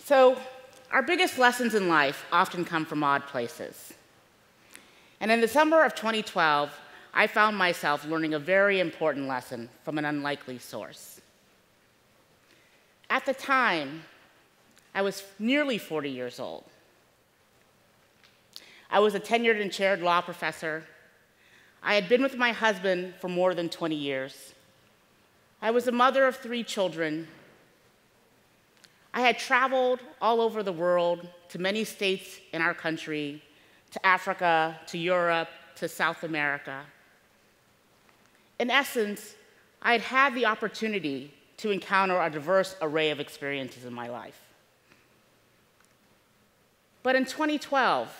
So, our biggest lessons in life often come from odd places. And in the summer of 2012, I found myself learning a very important lesson from an unlikely source. At the time, I was nearly 40 years old. I was a tenured and chaired law professor. I had been with my husband for more than 20 years. I was a mother of 3 children. I had traveled all over the world to many states in our country, to Africa, to Europe, to South America. In essence, I had had the opportunity to encounter a diverse array of experiences in my life. But in 2012,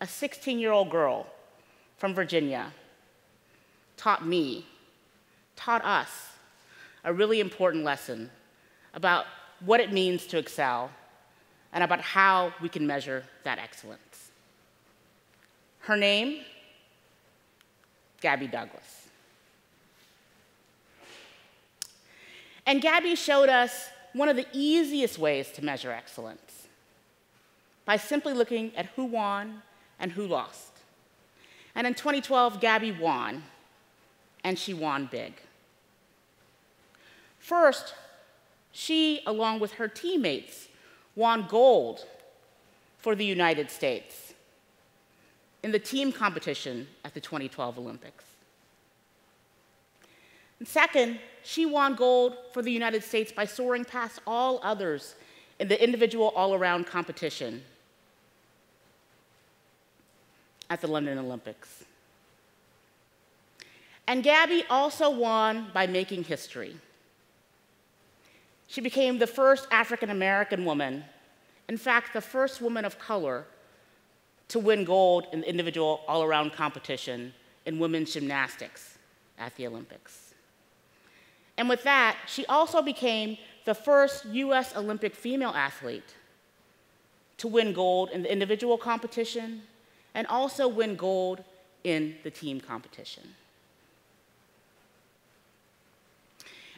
a 16-year-old girl from Virginia taught us, a really important lesson about what it means to excel and about how we can measure that excellence. Her name, Gabby Douglas. And Gabby showed us one of the easiest ways to measure excellence by simply looking at who won and who lost. And in 2012, Gabby won, and she won big. First, she, along with her teammates, won gold for the United States in the team competition at the 2012 Olympics. And second, she won gold for the United States by soaring past all others in the individual all-around competition at the London Olympics. And Gabby also won by making history. She became the first African-American woman, in fact, the first woman of color, to win gold in the individual all-around competition in women's gymnastics at the Olympics. And with that, she also became the first U.S. Olympic female athlete to win gold in the individual competition and also win gold in the team competition.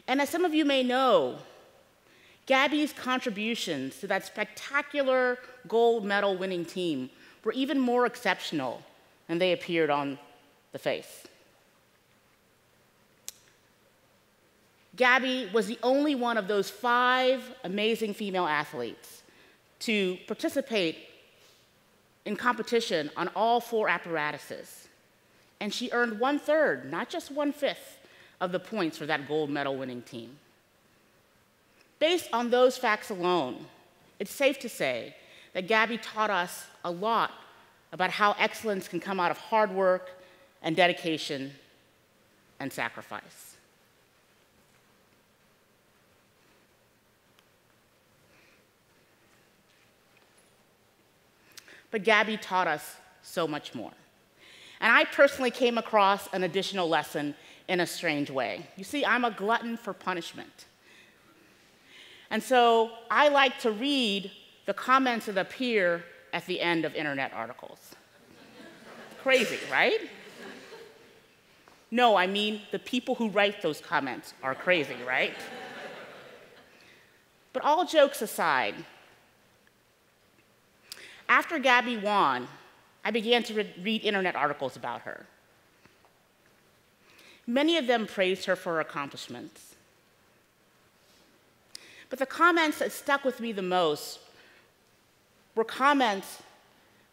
And as some of you may know, Gabby's contributions to that spectacular gold medal winning team were even more exceptional than they appeared on the face. Gabby was the only one of those 5 amazing female athletes to participate in competition on all 4 apparatuses. And she earned 1/3, not just 1/5, of the points for that gold medal winning team. Based on those facts alone, it's safe to say that Gabby taught us a lot about how excellence can come out of hard work and dedication and sacrifice. But Gabby taught us so much more. And I personally came across an additional lesson in a strange way. You see, I'm a glutton for punishment. And so I like to read the comments that appear at the end of internet articles. Crazy, right? No, I mean the people who write those comments are crazy, right? But all jokes aside, after Gabby won, I began to read internet articles about her. Many of them praised her for her accomplishments. But the comments that stuck with me the most were comments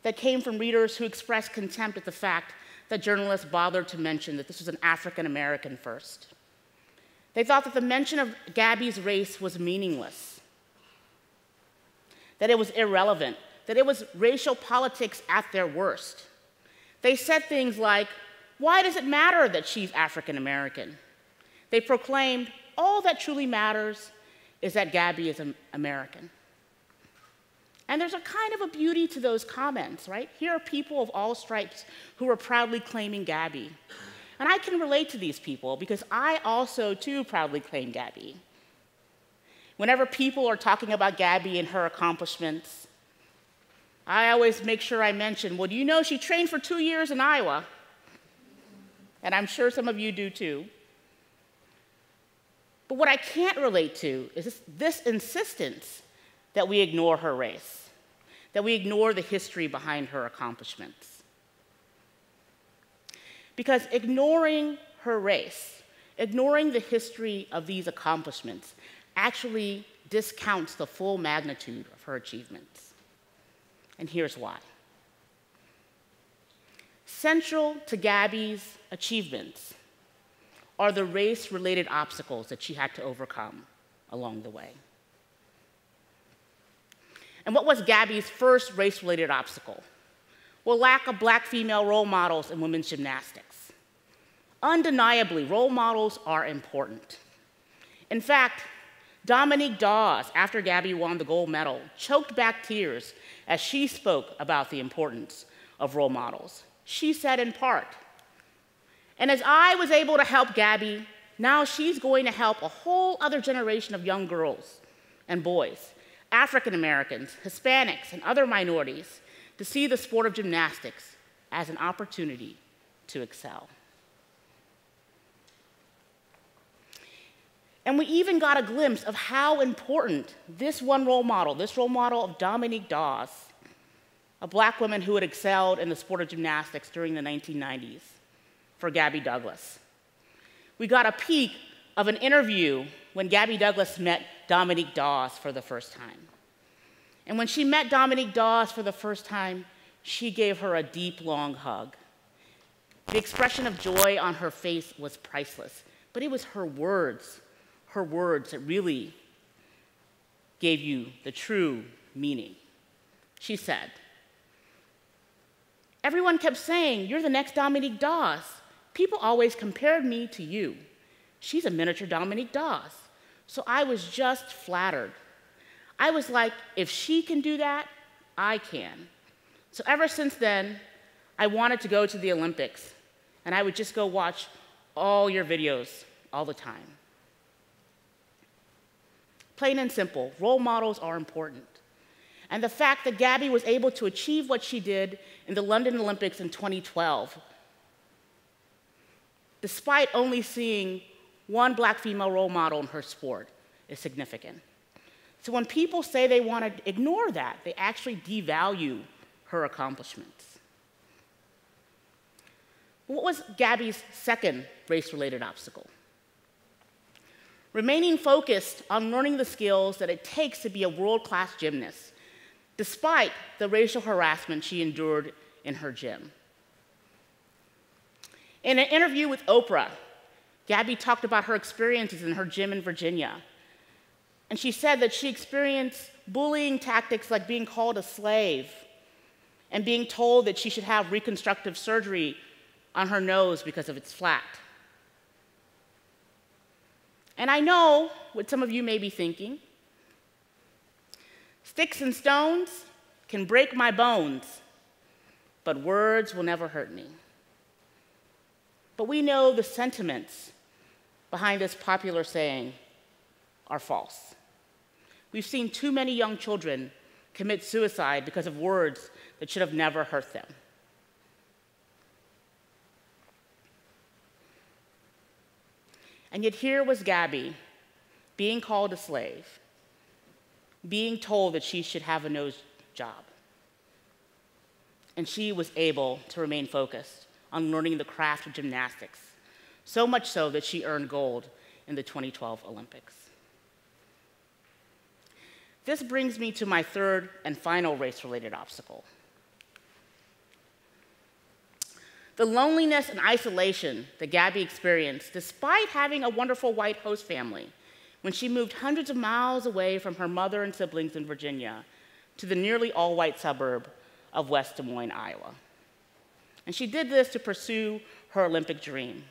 that came from readers who expressed contempt at the fact that journalists bothered to mention that this was an African-American first. They thought that the mention of Gabby's race was meaningless, that it was irrelevant, that it was racial politics at their worst. They said things like, "Why does it matter that she's African-American?" They proclaimed, "All that truly matters is that Gabby is American." And there's a kind of a beauty to those comments, right? Here are people of all stripes who are proudly claiming Gabby. And I can relate to these people because I also, too, proudly claim Gabby. Whenever people are talking about Gabby and her accomplishments, I always make sure I mention, well, do you know she trained for 2 years in Iowa? And I'm sure some of you do, too. But what I can't relate to is this insistence that we ignore her race, that we ignore the history behind her accomplishments. Because ignoring her race, ignoring the history of these accomplishments, actually discounts the full magnitude of her achievements. And here's why. Central to Gabby's achievements are the race-related obstacles that she had to overcome along the way. And what was Gabby's first race-related obstacle? Well, lack of Black female role models in women's gymnastics. Undeniably, role models are important. In fact, Dominique Dawes, after Gabby won the gold medal, choked back tears as she spoke about the importance of role models. She said in part, "And as I was able to help Gabby, now she's going to help a whole other generation of young girls and boys, African Americans, Hispanics, and other minorities, to see the sport of gymnastics as an opportunity to excel." And we even got a glimpse of how important this one role model, this role model of Dominique Dawes, a Black woman who had excelled in the sport of gymnastics during the 1990s, for Gabby Douglas. We got a peek of an interview when Gabby Douglas met Dominique Dawes for the first time. And when she met Dominique Dawes for the first time, she gave her a deep, long hug. The expression of joy on her face was priceless, but it was her words that really gave you the true meaning. She said, "Everyone kept saying, 'You're the next Dominique Dawes.' People always compared me to you. She's a miniature Dominique Dawes. So I was just flattered. I was like, if she can do that, I can. So ever since then, I wanted to go to the Olympics, and I would just go watch all your videos all the time." Plain and simple, role models are important. And the fact that Gabby was able to achieve what she did in the London Olympics in 2012, despite only seeing one Black female role model in her sport, is significant. So when people say they want to ignore that, they actually devalue her accomplishments. What was Gabby's second race-related obstacle? Remaining focused on learning the skills that it takes to be a world-class gymnast, despite the racial harassment she endured in her gym. In an interview with Oprah, Gabby talked about her experiences in her gym in Virginia. And she said that she experienced bullying tactics like being called a slave and being told that she should have reconstructive surgery on her nose because of its flat. And I know what some of you may be thinking. Sticks and stones can break my bones, but words will never hurt me. But we know the sentiments behind this popular saying are false. We've seen too many young children commit suicide because of words that should have never hurt them. And yet here was Gabby being called a slave, being told that she should have a nose job. And she was able to remain focused on learning the craft of gymnastics, so much so that she earned gold in the 2012 Olympics. This brings me to my third and final race-related obstacle. The loneliness and isolation that Gabby experienced despite having a wonderful white host family when she moved hundreds of miles away from her mother and siblings in Virginia to the nearly all-white suburb of West Des Moines, Iowa. And she did this to pursue her Olympic dream.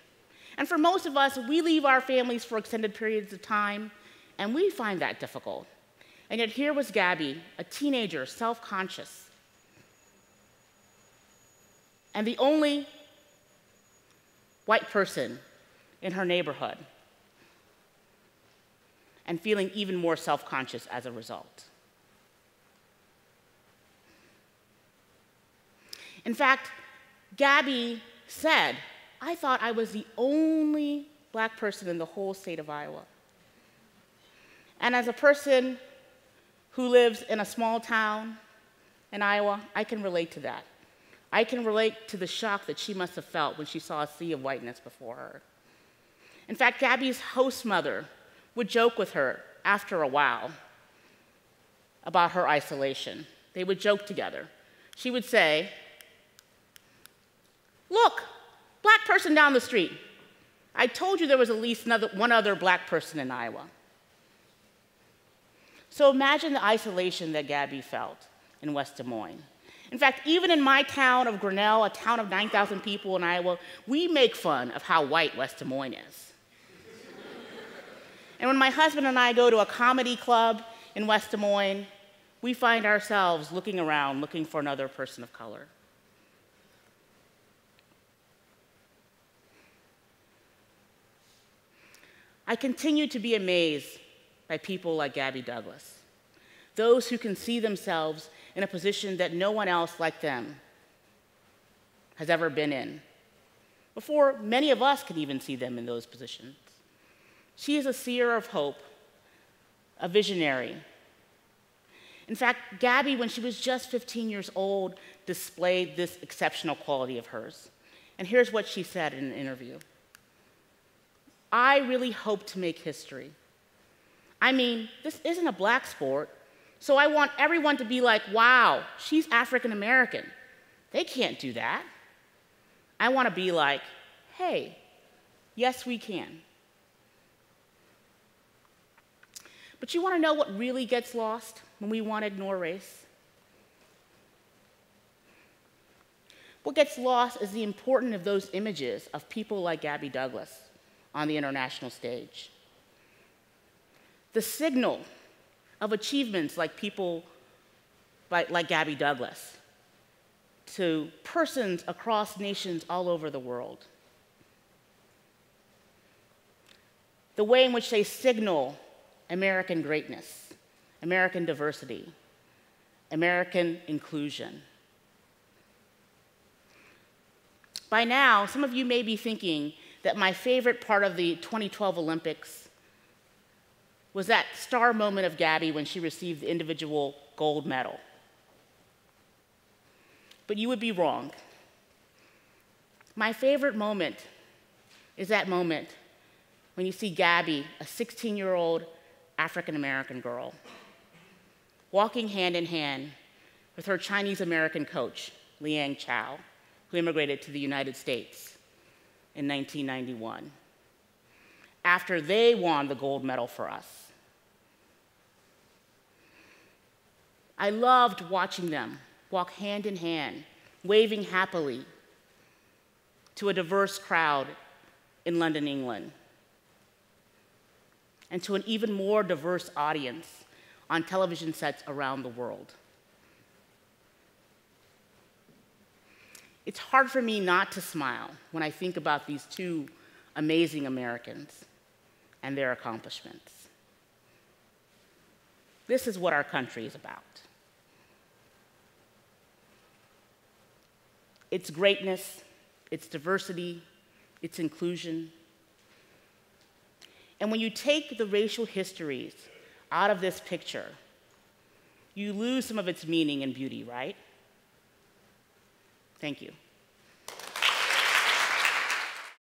And for most of us, we leave our families for extended periods of time, and we find that difficult. And yet here was Gabby, a teenager, self-conscious, and the only white person in her neighborhood, and feeling even more self-conscious as a result. In fact, Gabby said, "I thought I was the only Black person in the whole state of Iowa." And as a person who lives in a small town in Iowa, I can relate to that. I can relate to the shock that she must have felt when she saw a sea of whiteness before her. In fact, Gabby's host mother would joke with her after a while about her isolation. They would joke together. She would say, "Look, black person down the street. I told you there was at least one other black person in Iowa." So imagine the isolation that Gabby felt in West Des Moines. In fact, even in my town of Grinnell, a town of 9,000 people in Iowa, we make fun of how white West Des Moines is. And when my husband and I go to a comedy club in West Des Moines, we find ourselves looking around, looking for another person of color. I continue to be amazed by people like Gabby Douglas, those who can see themselves in a position that no one else like them has ever been in, before many of us can even see them in those positions. She is a seer of hope, a visionary. In fact, Gabby, when she was just 15 years old, displayed this exceptional quality of hers. And here's what she said in an interview. "I really hope to make history. I mean, this isn't a black sport, so I want everyone to be like, wow, she's African American. They can't do that. I want to be like, hey, yes, we can." But you want to know what really gets lost when we want to ignore race? What gets lost is the importance of those images of people like Gabby Douglas on the international stage. The signal of achievements like people like Gabby Douglas to persons across nations all over the world. The way in which they signal American greatness, American diversity, American inclusion. By now, some of you may be thinking that my favorite part of the 2012 Olympics was that star moment of Gabby when she received the individual gold medal. But you would be wrong. My favorite moment is that moment when you see Gabby, a 16-year-old African-American girl, walking hand in hand with her Chinese-American coach, Liang Chow, who immigrated to the United States in 1991, after they won the gold medal for us. I loved watching them walk hand in hand, waving happily to a diverse crowd in London, England, and to an even more diverse audience on television sets around the world. It's hard for me not to smile when I think about these two amazing Americans and their accomplishments. This is what our country is about. Its greatness, its diversity, its inclusion. And when you take the racial histories out of this picture, you lose some of its meaning and beauty, right? Thank you.